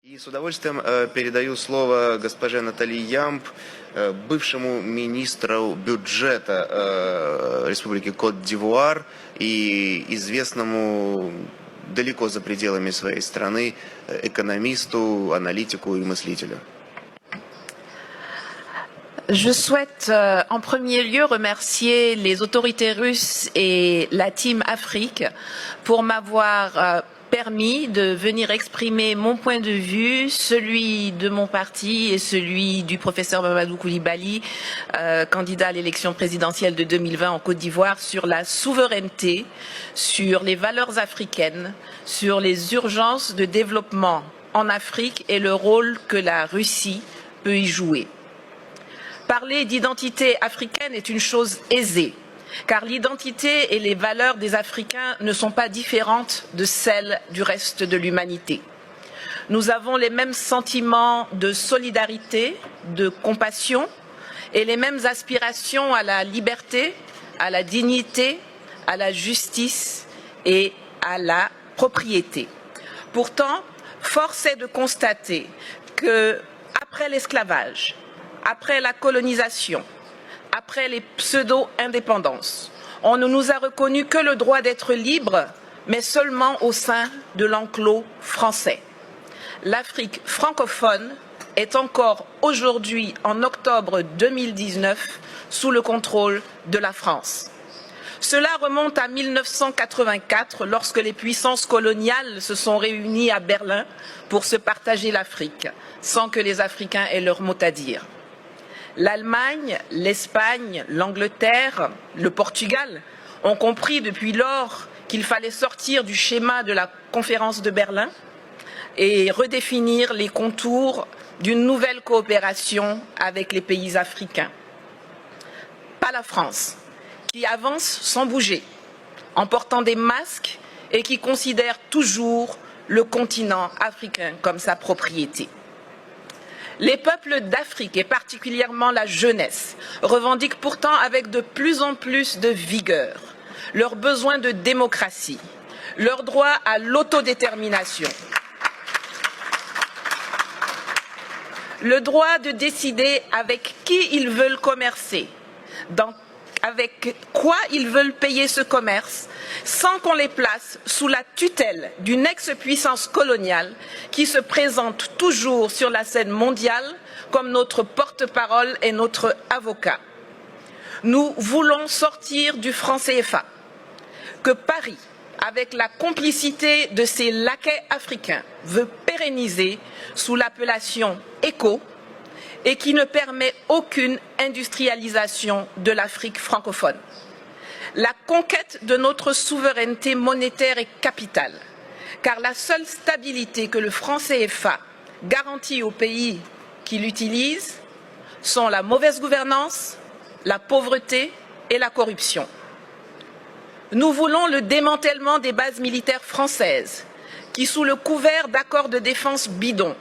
И с удовольствием передаю слово госпоже Натали Ямб, бывшему министру бюджета Республики Кот-д'Ивуар и известному далеко за пределами своей страны экономисту, аналитику и мыслителю. Je souhaite en premier lieu remercier les autorités russes et la Team Afrique pour m'avoir permis de venir exprimer mon point de vue, celui de mon parti et celui du professeur Mamadou Koulibaly, candidat à l'élection présidentielle de 2020 en Côte d'Ivoire, sur la souveraineté, sur les valeurs africaines, sur les urgences de développement en Afrique et le rôle que la Russie peut y jouer. Parler d'identité africaine est une chose aisée, car l'identité et les valeurs des Africains ne sont pas différentes de celles du reste de l'humanité. Nous avons les mêmes sentiments de solidarité, de compassion et les mêmes aspirations à la liberté, à la dignité, à la justice et à la propriété. Pourtant, force est de constater que, après l'esclavage, après la colonisation, après les pseudo-indépendances, on ne nous a reconnu que le droit d'être libre, mais seulement au sein de l'enclos français. L'Afrique francophone est encore aujourd'hui, en octobre 2019, sous le contrôle de la France. Cela remonte à 1984, lorsque les puissances coloniales se sont réunies à Berlin pour se partager l'Afrique, sans que les Africains aient leur mot à dire. L'Allemagne, l'Espagne, l'Angleterre, le Portugal ont compris depuis lors qu'il fallait sortir du schéma de la conférence de Berlin et redéfinir les contours d'une nouvelle coopération avec les pays africains. Pas la France, qui avance sans bouger, en portant des masques et qui considère toujours le continent africain comme sa propriété. Les peuples d'Afrique, et particulièrement la jeunesse, revendiquent pourtant avec de plus en plus de vigueur leur besoin de démocratie, leur droit à l'autodétermination, le droit de décider avec qui ils veulent commercer, avec quoi ils veulent payer ce commerce, sans qu'on les place sous la tutelle d'une ex-puissance coloniale qui se présente toujours sur la scène mondiale comme notre porte-parole et notre avocat. Nous voulons sortir du franc CFA, que Paris, avec la complicité de ses laquais africains, veut pérenniser sous l'appellation ECO, et qui ne permet aucune industrialisation de l'Afrique francophone. La conquête de notre souveraineté monétaire est capitale, car la seule stabilité que le franc CFA garantit aux pays qui l'utilisent sont la mauvaise gouvernance, la pauvreté et la corruption. Nous voulons le démantèlement des bases militaires françaises, qui, sous le couvert d'accords de défense bidons,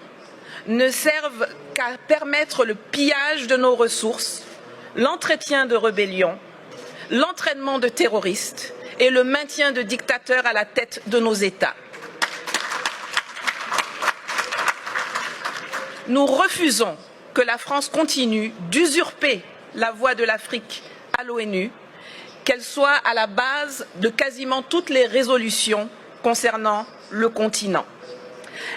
ne servent qu'à permettre le pillage de nos ressources, l'entretien de rébellions, l'entraînement de terroristes et le maintien de dictateurs à la tête de nos États. Nous refusons que la France continue d'usurper la voix de l'Afrique à l'ONU, qu'elle soit à la base de quasiment toutes les résolutions concernant le continent.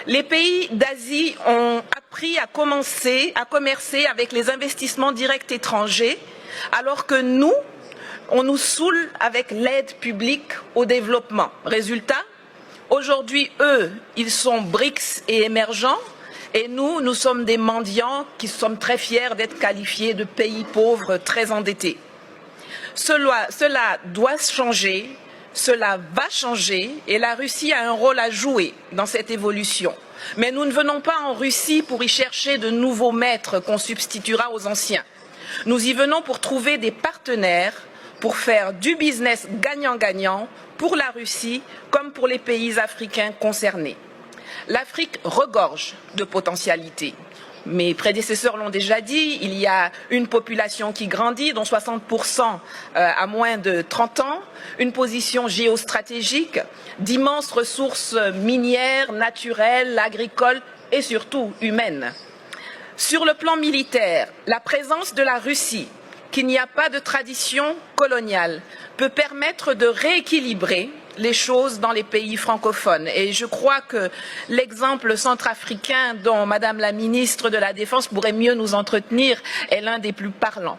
Les pays d'Asie ont appris à commercer avec les investissements directs étrangers, alors que nous, on nous saoule avec l'aide publique au développement. Résultat, aujourd'hui, eux, ils sont BRICS et émergents, et nous, nous sommes des mendiants qui sommes très fiers d'être qualifiés de pays pauvres très endettés. Cela doit changer. Cela va changer et la Russie a un rôle à jouer dans cette évolution. Mais nous ne venons pas en Russie pour y chercher de nouveaux maîtres qu'on substituera aux anciens. Nous y venons pour trouver des partenaires, pour faire du business gagnant-gagnant pour la Russie comme pour les pays africains concernés. L'Afrique regorge de potentialités. Mes prédécesseurs l'ont déjà dit, il y a une population qui grandit, dont 60% à moins de 30 ans, une position géostratégique, d'immenses ressources minières, naturelles, agricoles et surtout humaine. Sur le plan militaire, la présence de la Russie, qui n'y a pas de tradition coloniale, peut permettre de rééquilibrer les choses dans les pays francophones. Et je crois que l'exemple centrafricain dont Madame la ministre de la Défense pourrait mieux nous entretenir est l'un des plus parlants.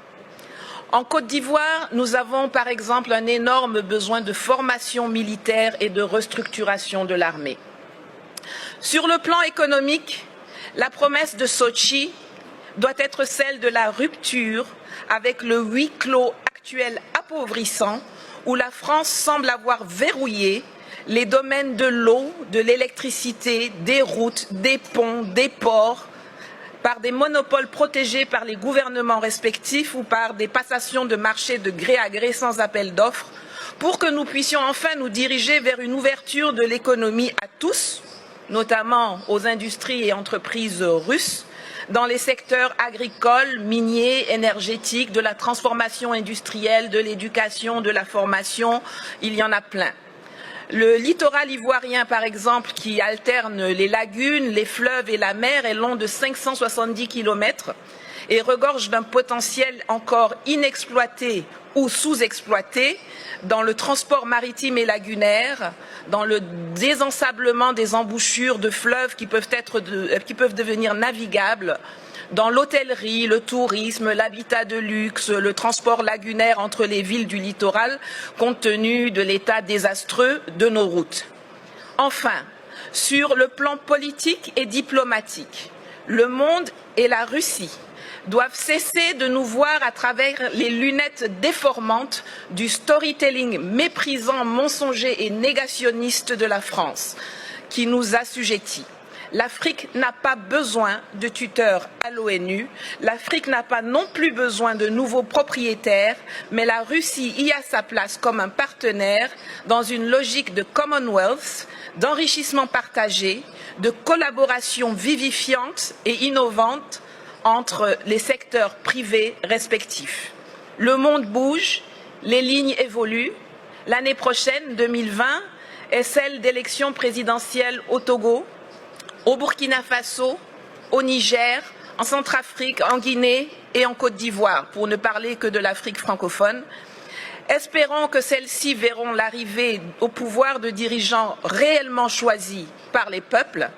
En Côte d'Ivoire, nous avons par exemple un énorme besoin de formation militaire et de restructuration de l'armée. Sur le plan économique, la promesse de Sochi doit être celle de la rupture avec le huis clos actuel appauvrissant où la France semble avoir verrouillé les domaines de l'eau, de l'électricité, des routes, des ponts, des ports, par des monopoles protégés par les gouvernements respectifs ou par des passations de marché de gré à gré sans appel d'offres, pour que nous puissions enfin nous diriger vers une ouverture de l'économie à tous, notamment aux industries et entreprises russes, dans les secteurs agricoles, miniers, énergétiques, de la transformation industrielle, de l'éducation, de la formation, il y en a plein. Le littoral ivoirien, par exemple, qui alterne les lagunes, les fleuves et la mer, est long de 570 km et regorge d'un potentiel encore inexploité ou sous-exploité dans le transport maritime et lagunaire, dans le désensablement des embouchures de fleuves qui peuvent devenir navigables, dans l'hôtellerie, le tourisme, l'habitat de luxe, le transport lagunaire entre les villes du littoral, compte tenu de l'état désastreux de nos routes. Enfin, sur le plan politique et diplomatique, le monde et la Russie doivent cesser de nous voir à travers les lunettes déformantes du storytelling méprisant, mensonger et négationniste de la France, qui nous assujettit. L'Afrique n'a pas besoin de tuteurs à l'ONU, l'Afrique n'a pas non plus besoin de nouveaux propriétaires, mais la Russie y a sa place comme un partenaire dans une logique de Commonwealth, d'enrichissement partagé, de collaboration vivifiante et innovante entre les secteurs privés respectifs. Le monde bouge, les lignes évoluent. L'année prochaine, 2020, est celle d'élections présidentielles au Togo, au Burkina Faso, au Niger, en Centrafrique, en Guinée et en Côte d'Ivoire, pour ne parler que de l'Afrique francophone. Espérons que celles-ci verront l'arrivée au pouvoir de dirigeants réellement choisis par les peuples,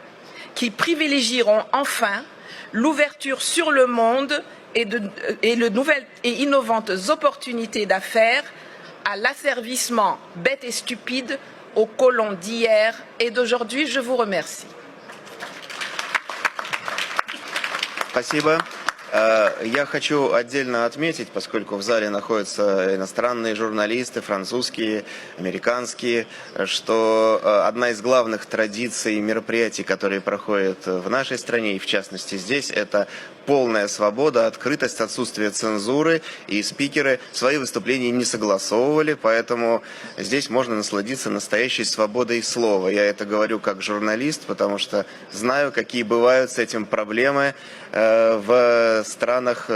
qui privilégieront enfin l'ouverture sur le monde et de nouvelles et innovantes opportunités d'affaires à l'asservissement bête et stupide aux colons d'hier et d'aujourd'hui. Je vous remercie. Спасибо. Я хочу отдельно отметить, поскольку в зале находятся иностранные журналисты, французские, американские, что одна из главных традиций мероприятий, которые проходят в нашей стране и в частности здесь, это полная свобода, открытость, отсутствие цензуры, и спикеры свои выступления не согласовывали, поэтому здесь можно насладиться настоящей свободой слова. Я это говорю как журналист, потому что знаю, какие бывают с этим проблемы в странах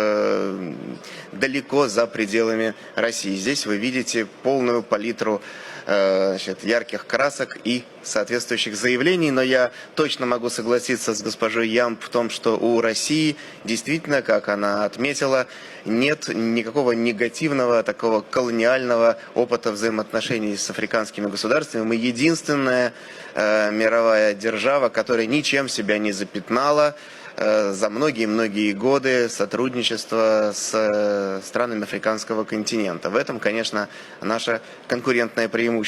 далеко за пределами России. Здесь вы видите полную палитру ярких красок и соответствующих заявлений, но я точно могу согласиться с госпожой Ямб в том, что у России действительно, как она отметила, нет никакого негативного, такого колониального опыта взаимоотношений с африканскими государствами. Мы единственная мировая держава, которая ничем себя не запятнала за многие-многие годы сотрудничества с странами африканского континента. В этом, конечно, наше конкурентное преимущество.